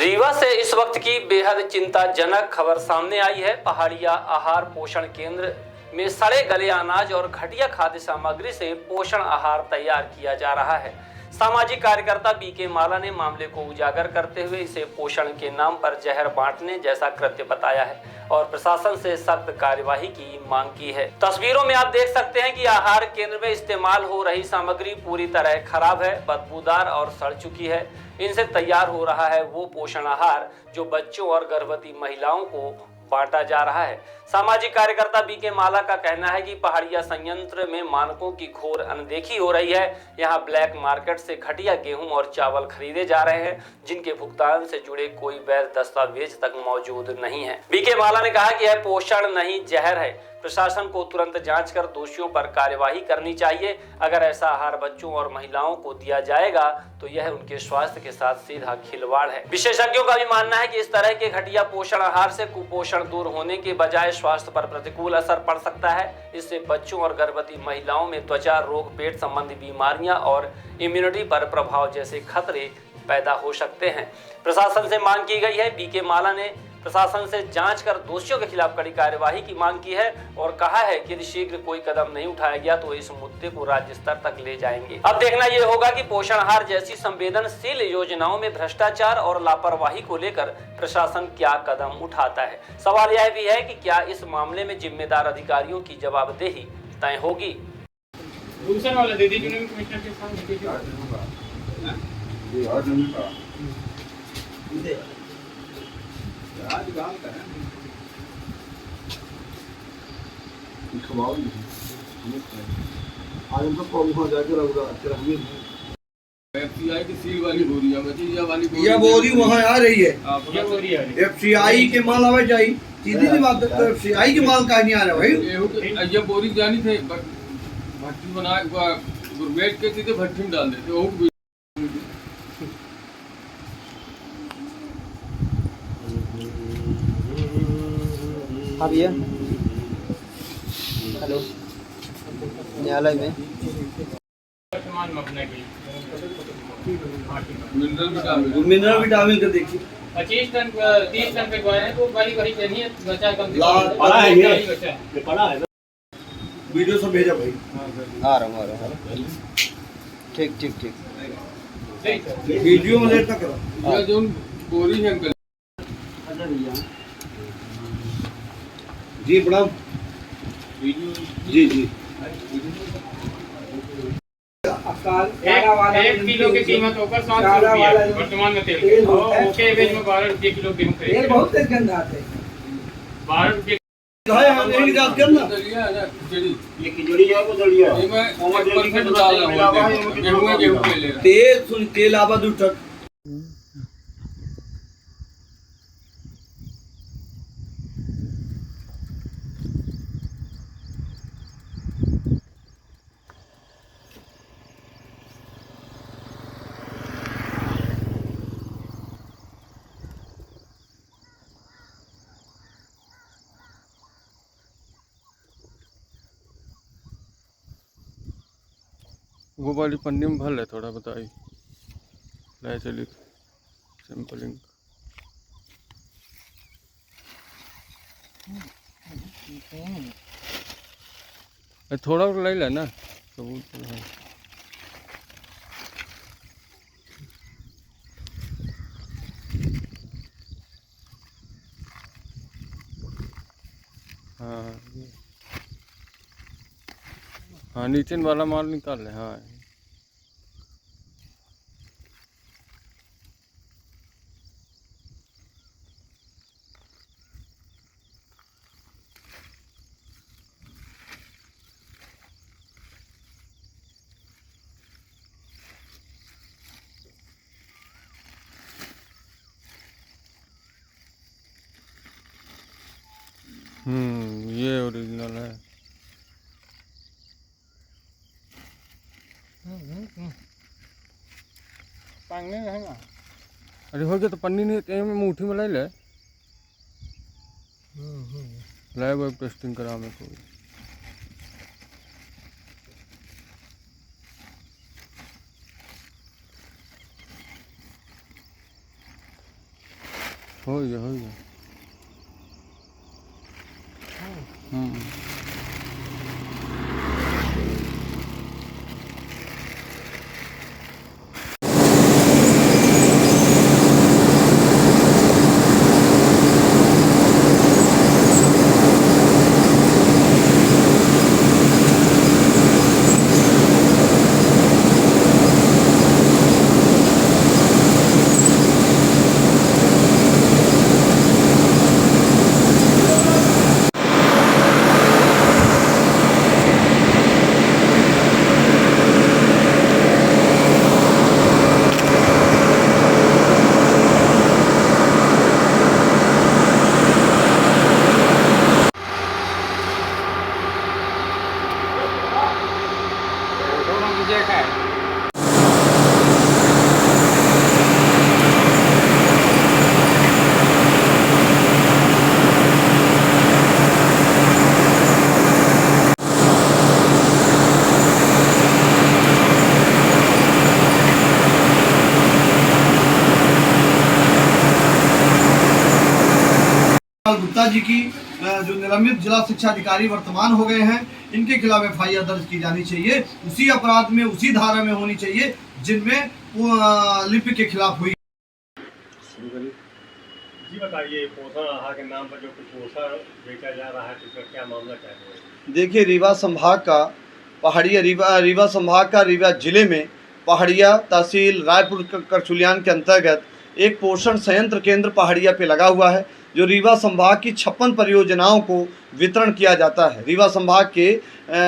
रीवा से इस वक्त की बेहद चिंताजनक खबर सामने आई है। पहाड़िया आहार पोषण केंद्र में सड़े गले अनाज और घटिया खाद्य सामग्री से पोषण आहार तैयार किया जा रहा है। सामाजिक कार्यकर्ता बीके माला ने मामले को उजागर करते हुए इसे पोषण के नाम पर जहर बांटने जैसा कृत्य बताया है और प्रशासन से सख्त कार्यवाही की मांग की है। तस्वीरों में आप देख सकते हैं कि आहार केंद्र में इस्तेमाल हो रही सामग्री पूरी तरह खराब है, बदबूदार और सड़ चुकी है। इनसे तैयार हो रहा है वो पोषण आहार जो बच्चों और गर्भवती महिलाओं को बांटा जा रहा है। सामाजिक कार्यकर्ता बीके माला का कहना है कि पहाड़िया संयंत्र में मानकों की घोर अनदेखी हो रही है। यहाँ ब्लैक मार्केट से घटिया गेहूं और चावल खरीदे जा रहे हैं जिनके भुगतान से जुड़े कोई वैध दस्तावेज तक मौजूद नहीं है। बीके माला ने कहा कि यह पोषण नहीं जहर है। प्रशासन को तुरंत जांच कर दोषियों पर कार्यवाही करनी चाहिए। अगर ऐसा आहार बच्चों और महिलाओं को दिया जाएगा तो यह उनके स्वास्थ्य के साथ सीधा खिलवाड़ है। विशेषज्ञों का भी मानना है कि इस तरह के घटिया पोषण आहार से कुपोषण दूर होने के बजाय स्वास्थ्य पर प्रतिकूल असर पड़ सकता है। इससे बच्चों और गर्भवती महिलाओं में त्वचा रोग, पेट संबंधी बीमारियां और इम्यूनिटी पर प्रभाव जैसे खतरे पैदा हो सकते हैं। प्रशासन से मांग की गई है। बीके माला ने प्रशासन से जांच कर दोषियों के खिलाफ कड़ी कार्यवाही की मांग की है और कहा है कि यदि शीघ्र कोई कदम नहीं उठाया गया तो इस मुद्दे को राज्य स्तर तक ले जाएंगे। अब देखना यह होगा कि पोषण आहार जैसी संवेदनशील योजनाओं में भ्रष्टाचार और लापरवाही को लेकर प्रशासन क्या कदम उठाता है। सवाल यह भी है कि क्या इस मामले में जिम्मेदार अधिकारियों की जवाबदेही तय होगी। दूसरा वाला दे दीजिए कमिश्नर के साथ। आज गांव का है आज उनको कॉल हो जाके रउरा फिर हमें एफसीआई की सील वाली बोरी है बची ये वाली ये बोरी वहां आ रही है। ये बोरी है एफसीआई के माल आवे जाई सीधी सी बात है। एफसीआई के माल का नहीं आ रहा भाई। ये बोरी जानी थे भट्टी बना गुरमेट के सीधे भट्टी में डाल देते वो अब ये हेलो न्यायालय में मिनरल विटामिन का देखिए 25 टन 30 टन पे गए हैं तो वाली वही चाहिए बचा कम से कम पड़ा है ये पड़ा है वीडियो सब भेजा भाई। आ रहा हूँ ठीक ठीक ठीक वीडियो में लेट करो ये जो बोरी है अंकल जी प्रणाम जी जी एक किलो की कीमत होकर 700 रुपया वर्तमान में तेल ओके एवरेज में 12 रुपये किलो गेहूं खरीदते हैं। बहुत गंदा है 12 रुपये एक जात करना दलिया है खिचड़ी ये खिचड़ी है वो दलिया ये मैं 1% डाल रहा हूं गेहूं ले ले रहा तेल सुन तेल आवा दूर तक वो वाली पन्नी में भर ले थोड़ा बताइए ले चलिए सैंपलिंग थोड़ा ले लेना सबूत हाँ हाँ नीचे वाला माल निकाल ले। हाँ ये ओरिजिनल है। पांगने रहेगा अरे हो गया तो पन्नी नहीं कहीं में मुट्ठी में ले ले लैब टेस्टिंग करा में कोई हो गया हो गया। गुप्ता जी की जो निलंबित जिला शिक्षा अधिकारी वर्तमान हो गए हैं, इनके खिलाफ एफआईआर दर्ज की जानी चाहिए। उसी अपराध में, उसी धारा में होनी चाहिए जिनमें लिपि के खिलाफ हुई। जी बताइए, पोषण आहार के नाम पर जो कुपोषण बेचा जा रहा है, इसका क्या मामला क्या है? देखिए, रीवा संभाग का पहाड़िया रीवा संभाग का रीवा जिले में पहाड़िया तहसील रायपुर करचुलियान के अंतर्गत एक पोषण संयंत्र केंद्र पहाड़िया पे लगा हुआ है, जो रीवा संभाग की 56 परियोजनाओं को वितरण किया जाता है। रीवा संभाग के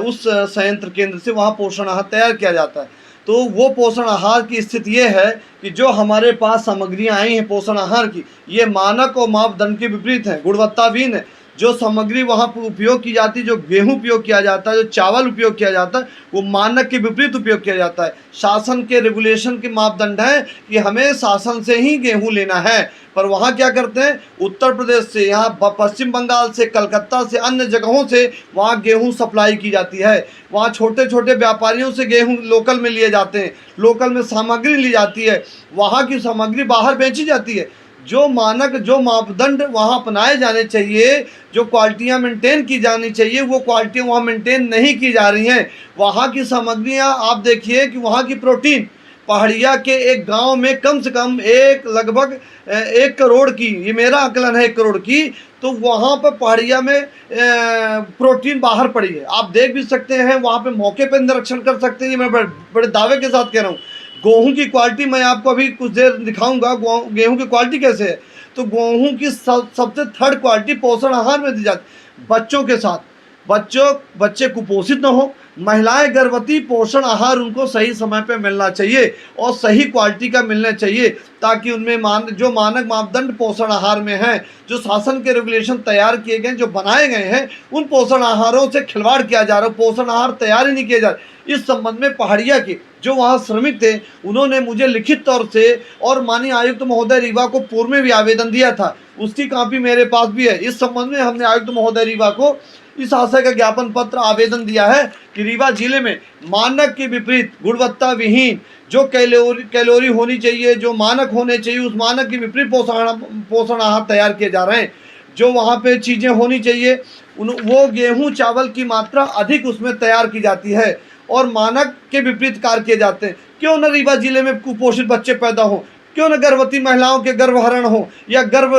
उस संयंत्र केंद्र से वहाँ पोषण आहार तैयार किया जाता है। तो वो पोषण आहार की स्थिति ये है कि जो हमारे पास सामग्रियाँ आई हैं पोषण आहार की, ये मानक और मापदंड के विपरीत हैं, गुणवत्ताहीन है। जो सामग्री वहाँ पर उपयोग की जाती है, जो गेहूं उपयोग किया जाता है, जो चावल उपयोग किया जाता है, वो मानक के विपरीत उपयोग किया जाता है। शासन के रेगुलेशन के मापदंड है कि हमें शासन से ही गेहूं लेना है, पर वहाँ क्या करते हैं, उत्तर प्रदेश से, यहाँ पश्चिम बंगाल से, कलकत्ता से, अन्य जगहों से वहाँ गेहूं सप्लाई की जाती है। वहाँ छोटे छोटे व्यापारियों से गेहूं लोकल में लिए जाते हैं, लोकल में सामग्री ली जाती है, वहाँ की सामग्री बाहर बेची जाती है। जो मानक, जो मापदंड वहाँ अपनाए जाने चाहिए, जो क्वालिटियाँ मेंटेन की जानी चाहिए, वो क्वालिटियाँ वहाँ मेंटेन नहीं की जा रही हैं। वहाँ की सामग्रियाँ आप देखिए कि वहाँ की प्रोटीन, पहाड़िया के एक गांव में कम से कम लगभग 1 करोड़ की, ये मेरा आकलन है 1 करोड़ की, तो वहाँ पर पहाड़िया में प्रोटीन बाहर पड़ी है। आप देख भी सकते हैं, वहाँ पे मौके पर निरीक्षण कर सकते हैं। ये मैं बड़े दावे के साथ कह रहा हूँ। गेहूं की क्वालिटी मैं आपको अभी कुछ देर दिखाऊंगा, गेहूं की क्वालिटी कैसे है। तो गेहूं की सबसे थर्ड क्वालिटी पोषण आहार में दी जाती, बच्चों के साथ। बच्चे कुपोषित न हो, महिलाएं गर्भवती, पोषण आहार उनको सही समय पे मिलना चाहिए और सही क्वालिटी का मिलना चाहिए, ताकि उनमें जो मानक मापदंड पोषण आहार में हैं, जो शासन के रेगुलेशन तैयार किए गए, जो बनाए गए हैं, उन पोषण आहारों से खिलवाड़ किया जा रहा है, पोषण आहार तैयार ही नहीं किए जा रहे। इस संबंध में पहाड़िया के जो वहाँ श्रमिक थे, उन्होंने मुझे लिखित तौर से और माननीय आयुक्त महोदय रीवा को पूर्व में भी आवेदन दिया था, उसकी कॉपी मेरे पास भी है। इस संबंध में हमने आयुक्त महोदय रीवा को इस आशय का ज्ञापन पत्र आवेदन दिया है कि रीवा जिले में मानक के विपरीत, गुणवत्ता विहीन, जो कैलोरी होनी चाहिए, जो मानक होने चाहिए, उस मानक के विपरीत पोषण आहार तैयार किए जा रहे हैं। जो वहाँ पे चीज़ें होनी चाहिए, वो गेहूं चावल की मात्रा अधिक उसमें तैयार की जाती है और मानक के विपरीत कार्य किए जाते हैं। क्यों न रीवा जिले में कुपोषित बच्चे पैदा हों, क्यों न गर्भवती महिलाओं के गर्भहरण हो या गर्भ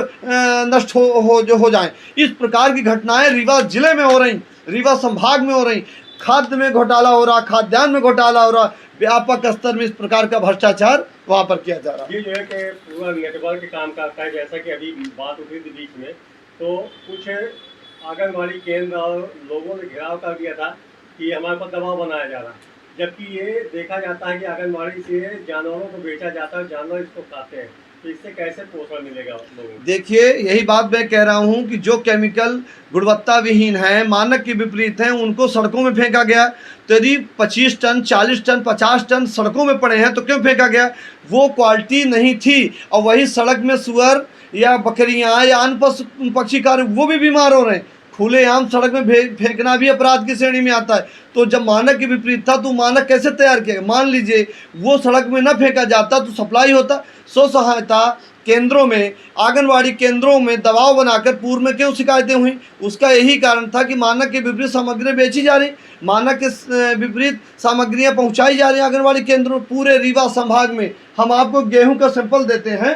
नष्ट हो जाएं। इस प्रकार की घटनाएं रीवा जिले में हो रही, रीवा संभाग में हो रही। खाद्य में घोटाला हो रहा, खाद्यान्न में घोटाला हो रहा, व्यापक स्तर में इस प्रकार का भ्रष्टाचार वहाँ पर किया जा रहा है। ये जो है कि पूरा नेटवर्क काम करता है, जैसा कि अभी बात उठी थी बीच में, तो कुछ आंगनबाड़ी केंद्र और लोगों ने घेराव कर दिया था कि हमारे पर दबाव बनाया जा रहा है, जबकि ये देखा जाता है कि आंगनबाड़ी से जानवरों को बेचा जाता है, जानवर इसको खाते हैं, तो इससे कैसे पोषण मिलेगा लोगों को? देखिए, यही बात मैं कह रहा हूँ कि जो केमिकल गुणवत्ता विहीन है, मानक के विपरीत हैं, उनको सड़कों में फेंका गया। तो यदि 25 टन, 40 टन, 50 टन सड़कों में पड़े हैं तो क्यों फेंका गया? वो क्वालिटी नहीं थी, और वही सड़क में सुअर या बकरियाँ या अन्य पशु पक्षी कार्य वो भी बीमार हो रहे हैं, खुलेआम सड़क में फेंकना भी अपराध की श्रेणी में आता है। तो जब मानक के विपरीत था तो मानक कैसे तैयार किया? मान लीजिए वो सड़क में न फेंका जाता तो सप्लाई होता। स्व सहायता केंद्रों में, आंगनवाड़ी केंद्रों में दबाव बनाकर पूर्व में क्यों शिकायतें हुई? उसका यही कारण था कि मानक के विपरीत सामग्री बेची जा रही, मानक के विपरीत सामग्रियां पहुंचाई जा रही आंगनवाड़ी केंद्रों। पूरे रीवा संभाग में हम आपको गेहूं का सैंपल देते हैं।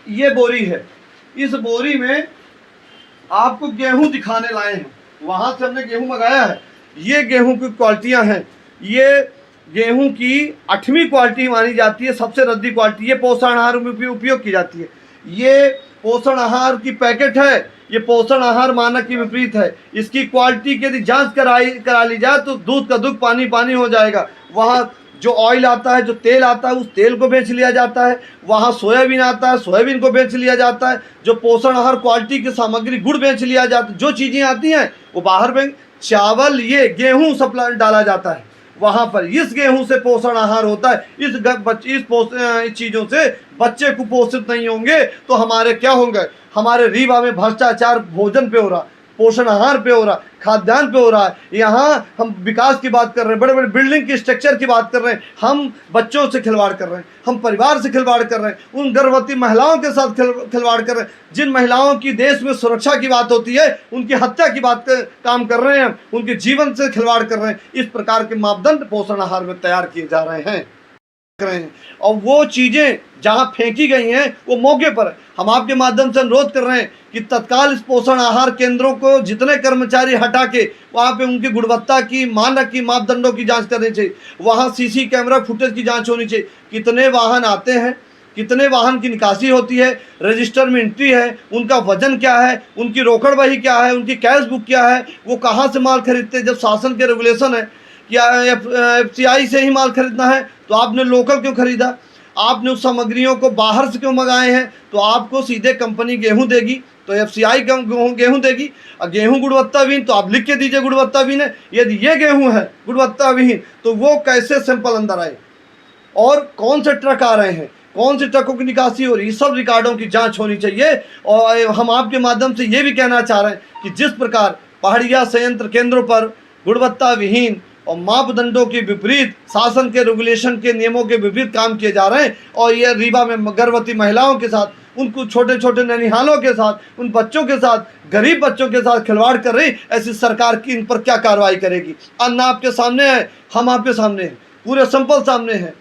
ये बोरी है, इस बोरी में आपको गेहूं दिखाने लाए हैं, वहां से हमने गेहूं मंगाया है। ये गेहूं की क्वालिटियां हैं। ये गेहूं की 8वीं क्वालिटी मानी जाती है, सबसे रद्दी क्वालिटी। ये पोषण आहार में उपयोग की जाती है। ये पोषण आहार की पैकेट है, ये पोषण आहार मानक के विपरीत है। इसकी क्वालिटी की यदि जांच करा ली जाए तो दूध का दूध पानी पानी हो जाएगा। वहाँ जो ऑयल आता है, जो तेल आता है, उस तेल को बेच लिया जाता है। वहाँ सोयाबीन आता है, सोयाबीन को बेच लिया जाता है। जो पोषण आहार क्वालिटी की सामग्री गुड़ बेच लिया जाता है। जो चीज़ें आती हैं वो बाहर में चावल, ये गेहूँ सप्लाई डाला जाता है वहाँ पर। इस गेहूं से पोषण आहार होता है। इस चीज़ों से बच्चे कुपोषित नहीं होंगे तो हमारे क्या होंगे? हमारे रीवा में भ्रष्टाचार भोजन पे हो रहा, पोषण आहार पे हो रहा, खाद्यान्न पे हो रहा है। यहाँ हम विकास की बात कर रहे हैं, बड़े बड़े बिल्डिंग की स्ट्रक्चर की बात कर रहे हैं, हम बच्चों से खिलवाड़ कर रहे हैं, हम परिवार से खिलवाड़ कर रहे हैं, उन गर्भवती महिलाओं के साथ खिलवाड़ कर रहे हैं। जिन महिलाओं की देश में सुरक्षा की बात होती है उनकी हत्या की बात काम कर रहे हैं, उनके जीवन से खिलवाड़ कर रहे हैं। इस प्रकार के मापदंड पोषण आहार में तैयार किए जा रहे हैं। और वो चीज़ें जहां फेंकी गई हैं वो मौके पर हम आपके माध्यम से अनुरोध कर रहे हैं कि तत्काल इस पोषण आहार केंद्रों को जितने कर्मचारी हटा के वहाँ पे उनकी गुणवत्ता की, मानक की, मापदंडों की जांच करनी चाहिए। वहाँ सीसी कैमरा फुटेज की जांच होनी चाहिए। कितने वाहन आते हैं, कितने वाहन की निकासी होती है, रजिस्टर में एंट्री है, उनका वजन क्या है, उनकी रोकड़ बही क्या है, उनकी कैश बुक क्या है, वो कहाँ से माल खरीदते हैं। जब शासन के रेगुलेशन है कि FCI से ही माल खरीदना है तो आपने लोकल क्यों खरीदा? आपने उस सामग्रियों को बाहर से क्यों मंगाए हैं? तो आपको सीधे कंपनी गेहूं देगी तो FCI गेहूं देगी। और गेहूं गुणवत्ताविहीन तो आप लिख के दीजिए गुणवत्ताविहीन है। यदि ये गेहूं है गुणवत्ताविहीन तो वो कैसे सैंपल अंदर आए और कौन से ट्रक आ रहे हैं, कौन से ट्रकों की निकासी हो रही है, सब रिकॉर्डों की जांच होनी चाहिए। और हम आपके माध्यम से ये भी कहना चाह रहे हैं कि जिस प्रकार पहाड़िया संयंत्र केंद्रों पर गुणवत्ताविहीन और मापदंडों के विपरीत, शासन के रेगुलेशन के नियमों के विपरीत काम किए जा रहे हैं और ये रीवा में गर्भवती महिलाओं के साथ, उनको छोटे छोटे ननिहालों के साथ, उन बच्चों के साथ, गरीब बच्चों के साथ खिलवाड़ कर रही, ऐसी सरकार की इन पर क्या कार्रवाई करेगी? अन्न आपके सामने है, हम आपके सामने हैं, पूरे सैंपल सामने हैं।